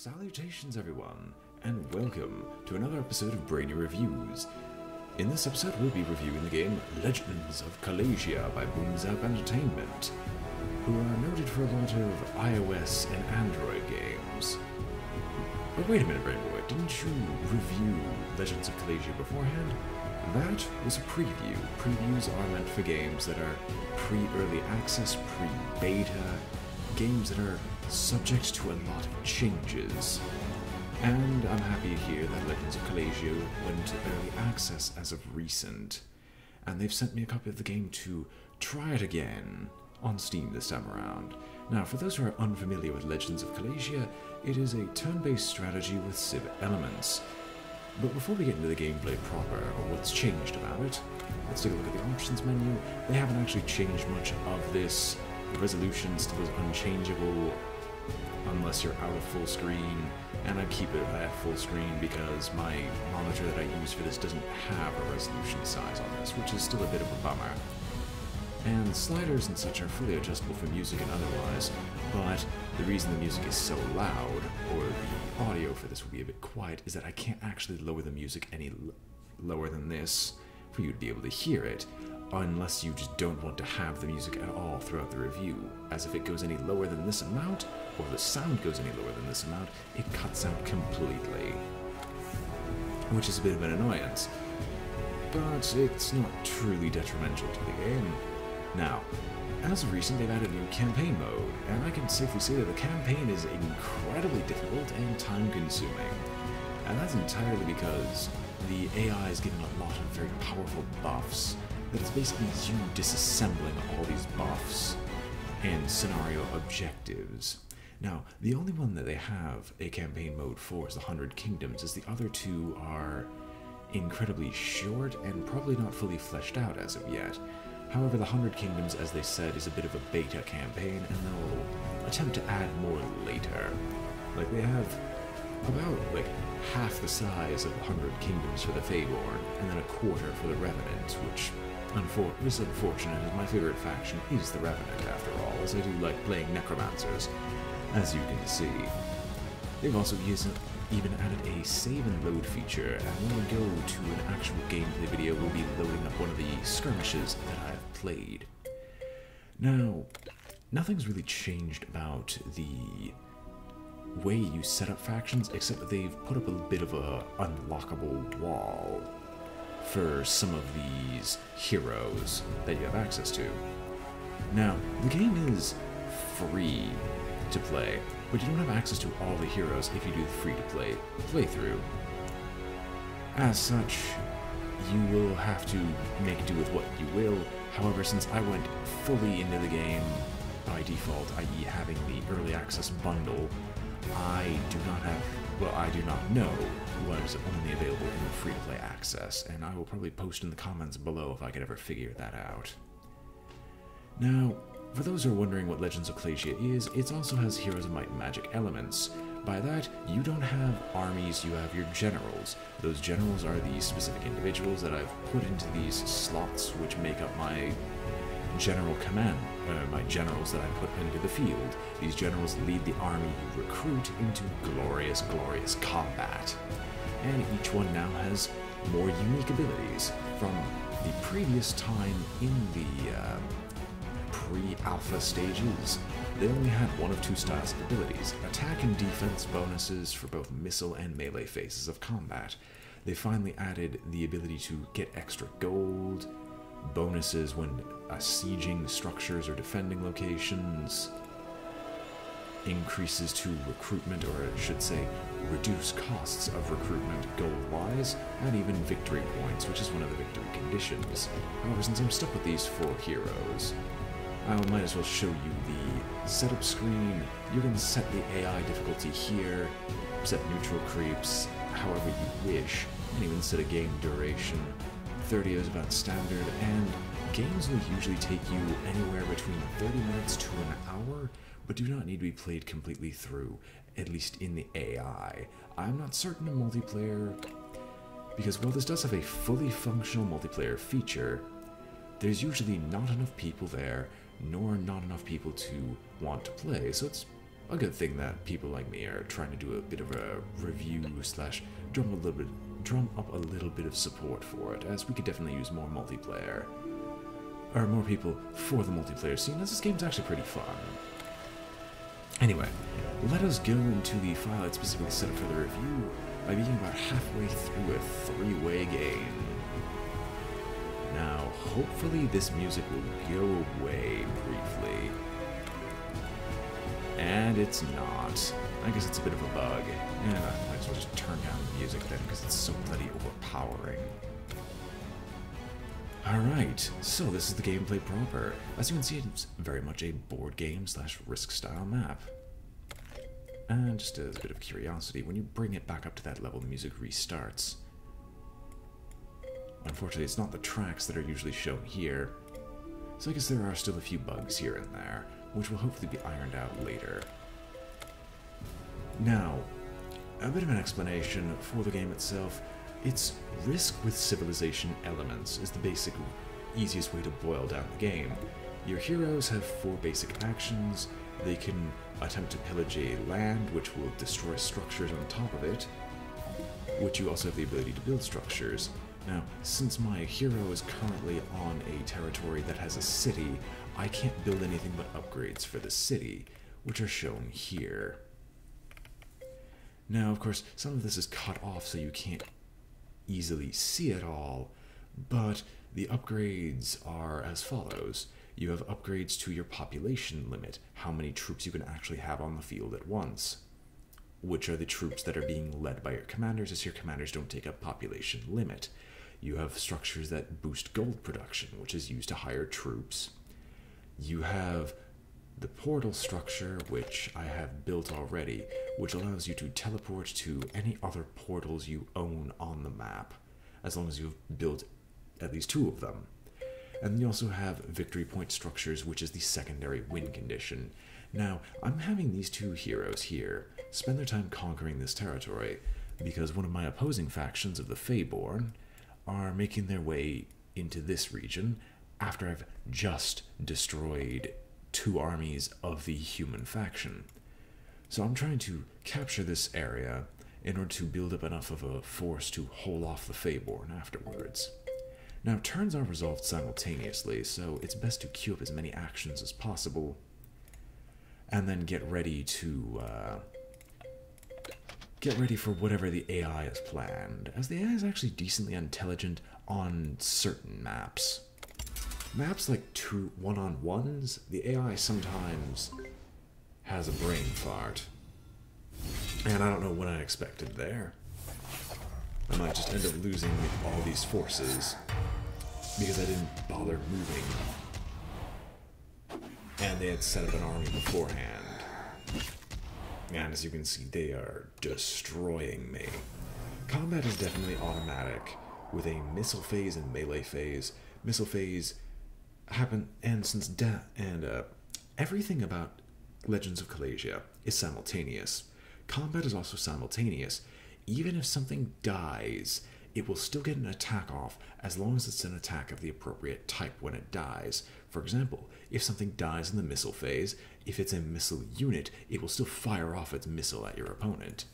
Salutations everyone, and welcome to another episode of Brainy Reviews. In this episode we'll be reviewing the game Legends of Callasia by Boomzap Entertainment, who are noted for a lot of iOS and Android games. But wait a minute, BrainBoy, didn't you review Legends of Callasia beforehand? That was a preview. Previews are meant for games that are pre-early access, pre-beta, games that are subject to a lot of changes. And I'm happy to hear that Legends of Callasia went into early access as of recent. And they've sent me a copy of the game to try it again on Steam this time around. Now, for those who are unfamiliar with Legends of Callasia, it is a turn-based strategy with civ elements. But before we get into the gameplay proper, or what's changed about it, let's take a look at the options menu. They haven't actually changed much of this. The resolution still is unchangeable unless you're out of full screen, and I keep it at full screen because my monitor that I use for this doesn't have a resolution size on this, which is still a bit of a bummer. And sliders and such are fully adjustable for music and otherwise, but the reason the music is so loud, or the audio for this will be a bit quiet, is that I can't actually lower the music any lower than this for you to be able to hear it, unless you just don't want to have the music at all throughout the review, as if it goes any lower than this amount, or the sound goes any lower than this amount, it cuts out completely. Which is a bit of an annoyance, but it's not truly detrimental to the game. Now, as of recent, they've added a new campaign mode, and I can safely say that the campaign is incredibly difficult and time-consuming. And that's entirely because the AI is given a lot of very powerful buffs, that it's basically you disassembling all these buffs and scenario objectives. Now, the only one that they have a campaign mode for is the 100 Kingdoms, as the other two are incredibly short and probably not fully fleshed out as of yet. However, the 100 Kingdoms, as they said, is a bit of a beta campaign, and they'll attempt to add more later. Like, they have about, half the size of 100 Kingdoms for the Feyborn, and then a quarter for the Revenant, which is unfortunate, as my favorite faction is the Revenant, after all, as I do like playing Necromancers, as you can see. They've also even added a save and load feature, and when we go to an actual gameplay video, we'll be loading up one of the skirmishes that I've played. Now, nothing's really changed about the way you set up factions, except that they've put up a bit of a unlockable wall for some of these heroes that you have access to. Now, the game is free to play, but you don't have access to all the heroes if you do the free-to-play playthrough. As such, you will have to make do with what you will. However, since I went fully into the game by default, i.e. having the early access bundle, I do not know what is only available in the free-to-play access, and I will probably post in the comments below if I could ever figure that out. Now, for those who are wondering what Legends of Callasia is, it also has Heroes of Might and Magic elements. By that, you don't have armies, you have your generals. Those generals are the specific individuals that I've put into these slots, which make up my general command, my generals that I put into the field. These generals lead the army you recruit into glorious, glorious combat. And each one now has more unique abilities. From the previous time in the pre-alpha stages, they only had one of two styles of abilities, attack and defense bonuses for both missile and melee phases of combat. They finally added the ability to get extra gold, bonuses when sieging structures or defending locations, increases to recruitment, or I should say reduce costs of recruitment gold-wise, and even victory points, which is one of the victory conditions. However, since I'm stuck with these four heroes, I might as well show you the setup screen. You can set the AI difficulty here, set neutral creeps however you wish, and even set a game duration. 30 is about standard, and games will usually take you anywhere between 30 minutes to an hour, but do not need to be played completely through, at least in the AI. I'm not certain of multiplayer, because while this does have a fully functional multiplayer feature, there's usually not enough people there, nor not enough people to want to play, so it's a good thing that people like me are trying to do a bit of a review slash drum up a little bit of support for it, as we could definitely use more multiplayer. Or more people for the multiplayer scene, as this game's actually pretty fun. Anyway, let us go into the file that's specifically set up for the review by being about halfway through a three-way game. Now, hopefully this music will go away briefly. And it's not. I guess it's a bit of a bug. Yeah, I might as well just turn down the music then, because it's so bloody overpowering. Alright, so this is the gameplay proper. As you can see, it's very much a board game slash risk style map. And just as a bit of curiosity, when you bring it back up to that level, the music restarts. Unfortunately, it's not the tracks that are usually shown here, so I guess there are still a few bugs here and there, which will hopefully be ironed out later. Now, a bit of an explanation for the game itself. It's risk with civilization elements is the basic, easiest way to boil down the game. Your heroes have 4 basic actions. They can attempt to pillage a land, which will destroy structures on top of it, which you also have the ability to build structures. Now, since my hero is currently on a territory that has a city, I can't build anything but upgrades for the city, which are shown here. Now, of course, some of this is cut off so you can't easily see it all, but the upgrades are as follows. You have upgrades to your population limit, how many troops you can actually have on the field at once, which are the troops that are being led by your commanders, as your commanders don't take up population limit. You have structures that boost gold production, which is used to hire troops. You have the portal structure, which I have built already, which allows you to teleport to any other portals you own on the map, as long as you've built at least 2 of them. And you also have victory point structures, which is the secondary win condition. Now, I'm having these 2 heroes here spend their time conquering this territory, because one of my opposing factions of the Feyborn are making their way into this region after I've just destroyed 2 armies of the human faction. So I'm trying to capture this area in order to build up enough of a force to hold off the Feyborn afterwards. Now, turns are resolved simultaneously, so it's best to queue up as many actions as possible, and then get ready for whatever the AI has planned, as the AI is actually decently intelligent on certain maps. Maps like 2 one-on-ones, the AI sometimes has a brain fart. And I don't know what I expected there. I might just end up losing all these forces because I didn't bother moving. And they had set up an army beforehand. And as you can see, they are destroying me. Combat is definitely automatic, with a missile phase and melee phase. Missile phase happen, and since everything about Legends of Callasia is simultaneous. Combat is also simultaneous. Even if something dies, it will still get an attack off as long as it's an attack of the appropriate type when it dies. For example, if something dies in the missile phase, if it's a missile unit, it will still fire off its missile at your opponent.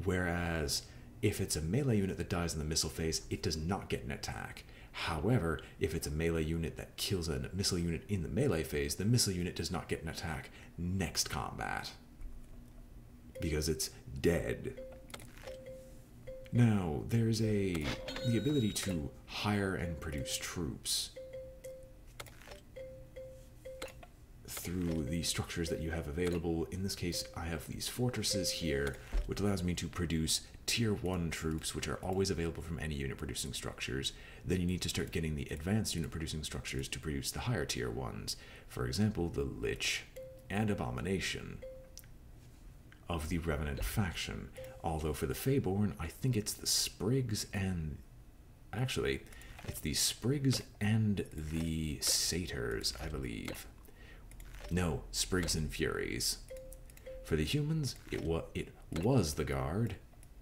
Whereas, if it's a melee unit that dies in the missile phase, it does not get an attack. However, if it's a melee unit that kills a missile unit in the melee phase, the missile unit does not get an attack next combat, because it's dead. Now, there's the ability to hire and produce troops through the structures that you have available. In this case, I have these fortresses here, which allows me to produce Tier 1 troops, which are always available from any unit producing structures. Then you need to start getting the advanced unit producing structures to produce the higher tier ones. For example, the Lich and Abomination of the Revenant faction. Although for the Feyborn, I think it's the Sprigs and... Actually, it's the Sprigs and the Satyrs, I believe. No, Sprigs and Furies. For the humans, it was the Guard,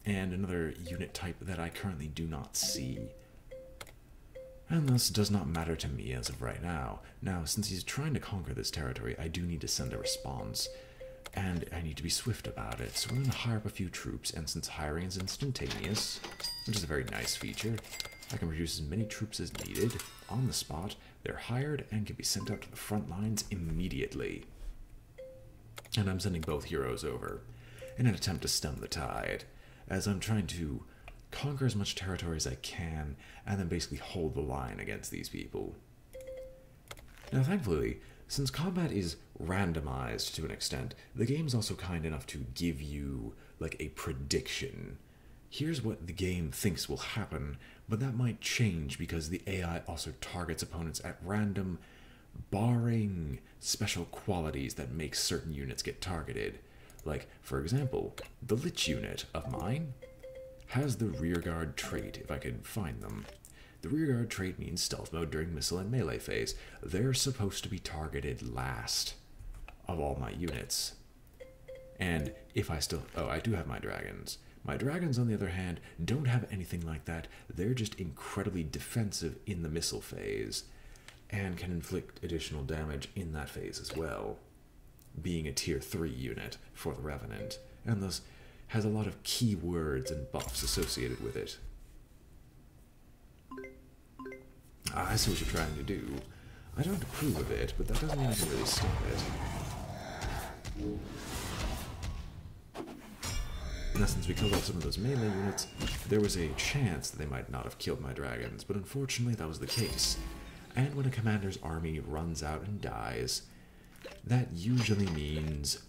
and another unit type that I currently do not see. And this does not matter to me as of right now. Now, since he's trying to conquer this territory, I do need to send a response. and I need to be swift about it. So we're going to hire up a few troops, and since hiring is instantaneous, which is a very nice feature, I can produce as many troops as needed on the spot. They're hired and can be sent out to the front lines immediately. And I'm sending both heroes over in an attempt to stem the tide, as I'm trying to conquer as much territory as I can and then basically hold the line against these people. Now, thankfully, since combat is randomized to an extent, the game's also kind enough to give you, like, a prediction. Here's what the game thinks will happen, but that might change because the AI also targets opponents at random, barring special qualities that make certain units get targeted. Like, for example, the Lich unit of mine has the rearguard trait, if I could find them. The rearguard trait means stealth mode during missile and melee phase. They're supposed to be targeted last of all my units. And if I still... Oh, I do have my dragons. My dragons, on the other hand, don't have anything like that. They're just incredibly defensive in the missile phase and can inflict additional damage in that phase as well, being a tier 3 unit for the Revenant, and thus has a lot of keywords and buffs associated with it. I see what you're trying to do. I don't approve of it, but that doesn't mean I can really stop it. Now, since we killed off some of those melee units, there was a chance that they might not have killed my dragons, but unfortunately that was the case. And when a commander's army runs out and dies, that usually means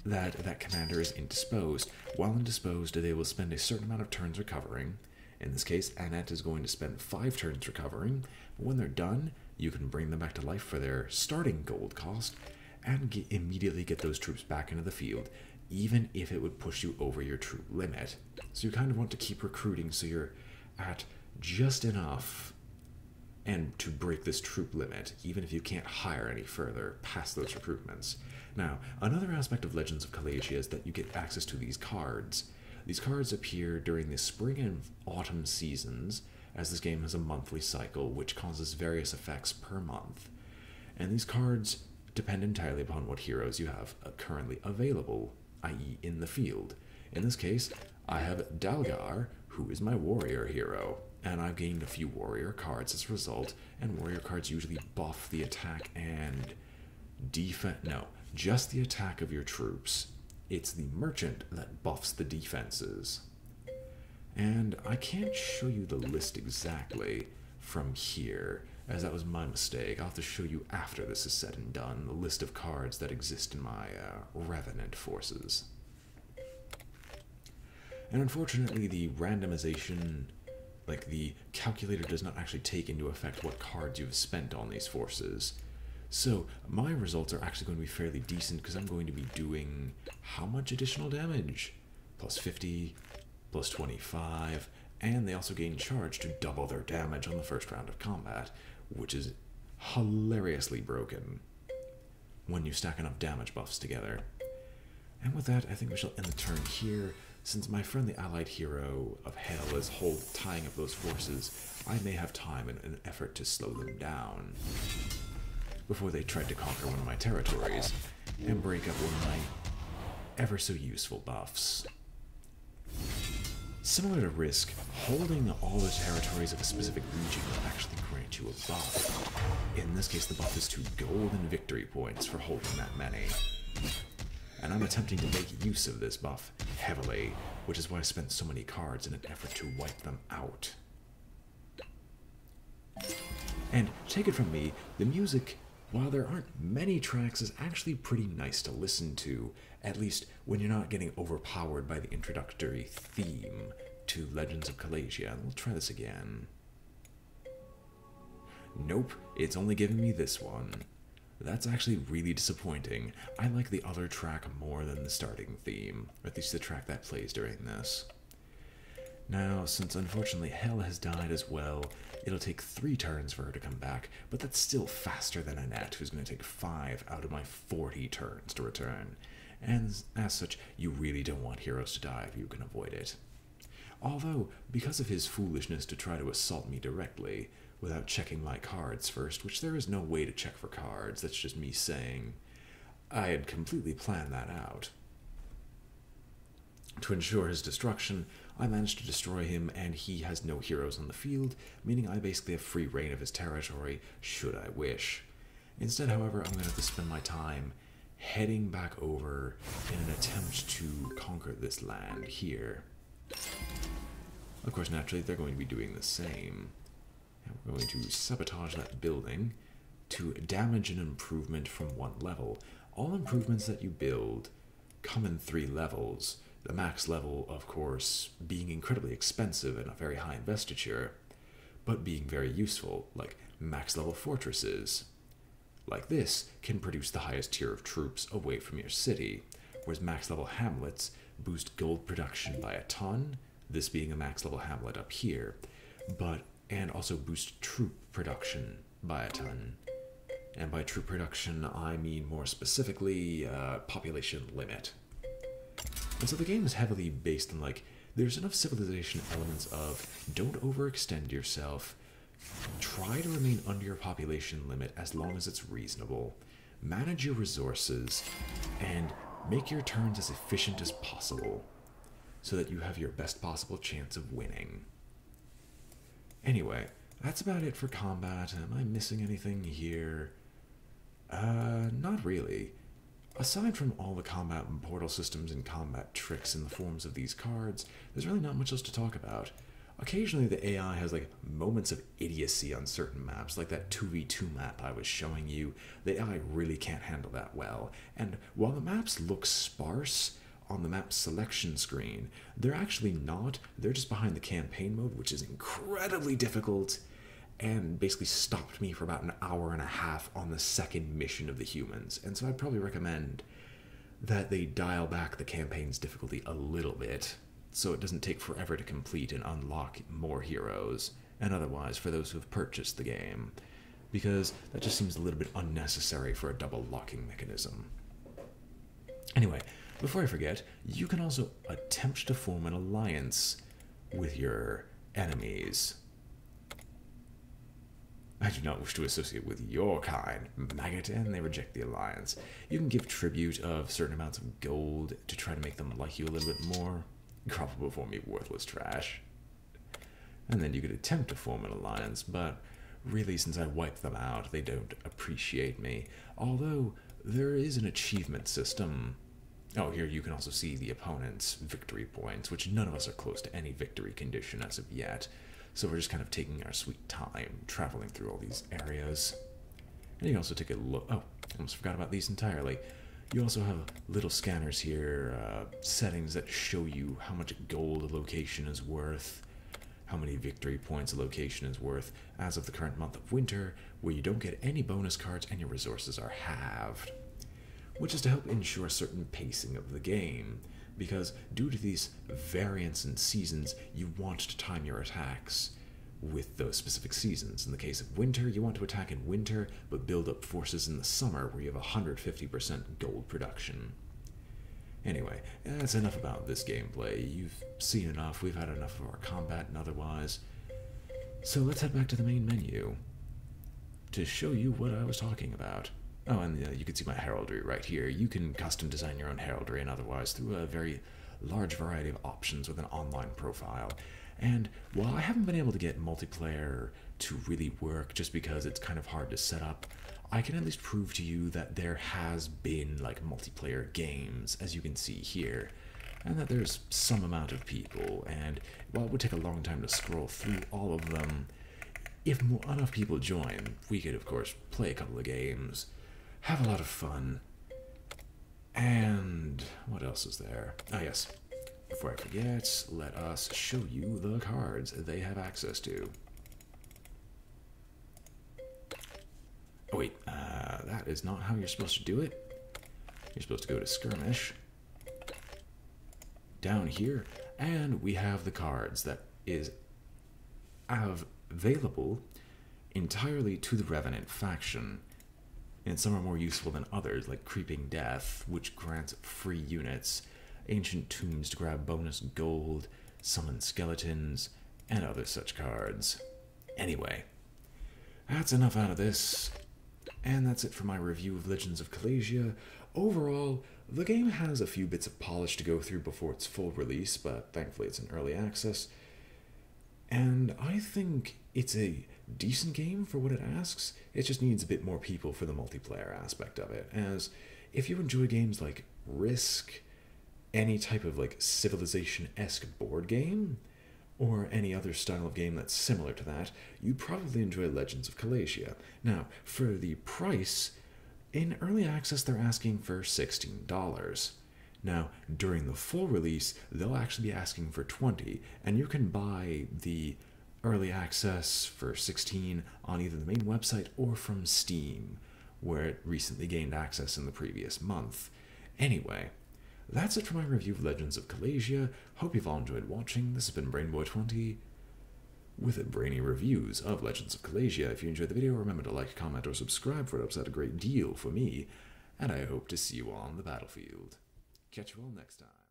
that that commander is indisposed. While indisposed, they will spend a certain amount of turns recovering. In this case, Annette is going to spend 5 turns recovering, but when they're done, you can bring them back to life for their starting gold cost, and immediately get those troops back into the field, even if it would push you over your troop limit. So you kind of want to keep recruiting so you're at just enough and to break this troop limit, even if you can't hire any further past those recruitments. Now, another aspect of Legends of Callasia is that you get access to these cards. These cards appear during the spring and autumn seasons, as this game has a monthly cycle, which causes various effects per month. And these cards depend entirely upon what heroes you have currently available, i.e. in the field. In this case, I have Dalgar, who is my warrior hero, and I've gained a few warrior cards as a result, and warrior cards usually buff the attack and just the attack of your troops. It's the merchant that buffs the defenses. And I can't show you the list exactly from here, as that was my mistake. I'll have to show you after this is said and done, the list of cards that exist in my Revenant forces. And unfortunately, the randomization, like the calculator, does not actually take into effect what cards you've spent on these forces. So my results are actually going to be fairly decent because I'm going to be doing how much additional damage? Plus 50, plus 25, and they also gain charge to double their damage on the first round of combat, which is hilariously broken when you stack enough damage buffs together. And with that, I think we shall end the turn here. Since my friend the allied hero of Hell is tying up those forces, I may have time in an effort to slow them down before they tried to conquer one of my territories and break up one of my ever so useful buffs. Similar to Risk, holding all the territories of a specific region will actually grant you a buff. In this case, the buff is 2 golden victory points for holding that many. And I'm attempting to make use of this buff heavily, which is why I spent so many cards in an effort to wipe them out. And take it from me, the music, while there aren't many tracks, is actually pretty nice to listen to, at least when you're not getting overpowered by the introductory theme to Legends of Callasia. And we'll try this again. Nope, it's only giving me this one. That's actually really disappointing. I like the other track more than the starting theme, or at least the track that plays during this. Now, since unfortunately Hell has died as well, it'll take 3 turns for her to come back, but that's still faster than Annette, who's going to take 5 out of my 40 turns to return. And as such, you really don't want heroes to die if you can avoid it. Although, because of his foolishness to try to assault me directly, without checking my cards first, which there is no way to check for cards, that's just me saying, I had completely planned that out. To ensure his destruction, I managed to destroy him, and he has no heroes on the field, meaning I basically have free reign of his territory, should I wish. Instead, however, I'm going to have to spend my time heading back over in an attempt to conquer this land here. Of course, naturally, they're going to be doing the same. And we're going to sabotage that building to damage an improvement from 1 level. All improvements that you build come in 3 levels. The max level, of course, being incredibly expensive and a very high investiture, but being very useful, like max level fortresses. Like this can produce the highest tier of troops away from your city, whereas max level hamlets boost gold production by a ton, this being a max level hamlet up here, and also boost troop production by a ton. And by troop production, I mean more specifically population limit. And so the game is heavily based on, like, there's enough civilization elements of don't overextend yourself, try to remain under your population limit as long as it's reasonable, manage your resources, and make your turns as efficient as possible so that you have your best possible chance of winning. Anyway, that's about it for combat. Am I missing anything here? Not really. Aside from all the combat and portal systems and combat tricks in the forms of these cards, there's really not much else to talk about. Occasionally the AI has like moments of idiocy on certain maps, like that 2v2 map I was showing you. The AI really can't handle that well, and while the maps look sparse on the map selection screen, they're actually not. They're just behind the campaign mode, which is incredibly difficult, and basically stopped me for about an hour and a half on the second mission of the humans. And so I'd probably recommend that they dial back the campaign's difficulty a little bit, so it doesn't take forever to complete and unlock more heroes, and otherwise for those who have purchased the game, because that just seems a little bit unnecessary for a double locking mechanism. Anyway, before I forget, you can also attempt to form an alliance with your enemies. I do not wish to associate with your kind, maggot, and they reject the alliance. You can give tribute of certain amounts of gold to try to make them like you a little bit more. Grovel before me, worthless trash. And then you could attempt to form an alliance, but really, since I wiped them out, they don't appreciate me. Although, there is an achievement system. Oh, here you can also see the opponent's victory points, which none of us are close to any victory condition as of yet. So we're just kind of taking our sweet time, traveling through all these areas. And you can also take a look. Oh, I almost forgot about these entirely. You also have little scanners here, settings that show you how much gold a location is worth, how many victory points a location is worth, as of the current month of winter, where you don't get any bonus cards and your resources are halved. Which is to help ensure certain pacing of the game, because due to these variants in seasons, you want to time your attacks with those specific seasons. In the case of winter, you want to attack in winter, but build up forces in the summer where you have 150% gold production. Anyway, that's enough about this gameplay. You've seen enough, we've had enough of our combat and otherwise. So let's head back to the main menu to show you what I was talking about. Oh, and you can see my heraldry right here. You can custom design your own heraldry and otherwise through a very large variety of options with an online profile. And while I haven't been able to get multiplayer to really work just because it's kind of hard to set up, I can at least prove to you that there has been like multiplayer games, as you can see here, and that there's some amount of people, and while it would take a long time to scroll through all of them, if enough people join, we could of course play a couple of games, have a lot of fun. And what else is there? Ah, yes. Before I forget, let us show you the cards they have access to. Oh wait, that is not how you're supposed to do it. You're supposed to go to Skirmish, down here, and we have the cards that is available entirely to the Revenant faction. And some are more useful than others, like Creeping Death, which grants free units, Ancient Tombs to grab bonus gold, Summon Skeletons, and other such cards. Anyway, that's enough out of this, and that's it for my review of Legends of Callasia. overall, the game has a few bits of polish to go through before its full release, but thankfully it's in early access. And I think it's a decent game for what it asks. It just needs a bit more people for the multiplayer aspect of it, as if you enjoy games like Risk, any type of like Civilization-esque board game, or any other style of game that's similar to that, you'd probably enjoy Legends of Callasia. Now, for the price, in early access they're asking for $16. Now, during the full release, they'll actually be asking for $20, and you can buy the early access for $16 on either the main website or from Steam, where it recently gained access in the previous month. Anyway, that's it for my review of Legends of Callasia. Hope you've all enjoyed watching. This has been BrainBoy20 with Brainy reviews of Legends of Callasia. If you enjoyed the video, remember to like, comment, or subscribe, for it helps out a great deal for me, and I hope to see you all on the battlefield. Catch you all next time.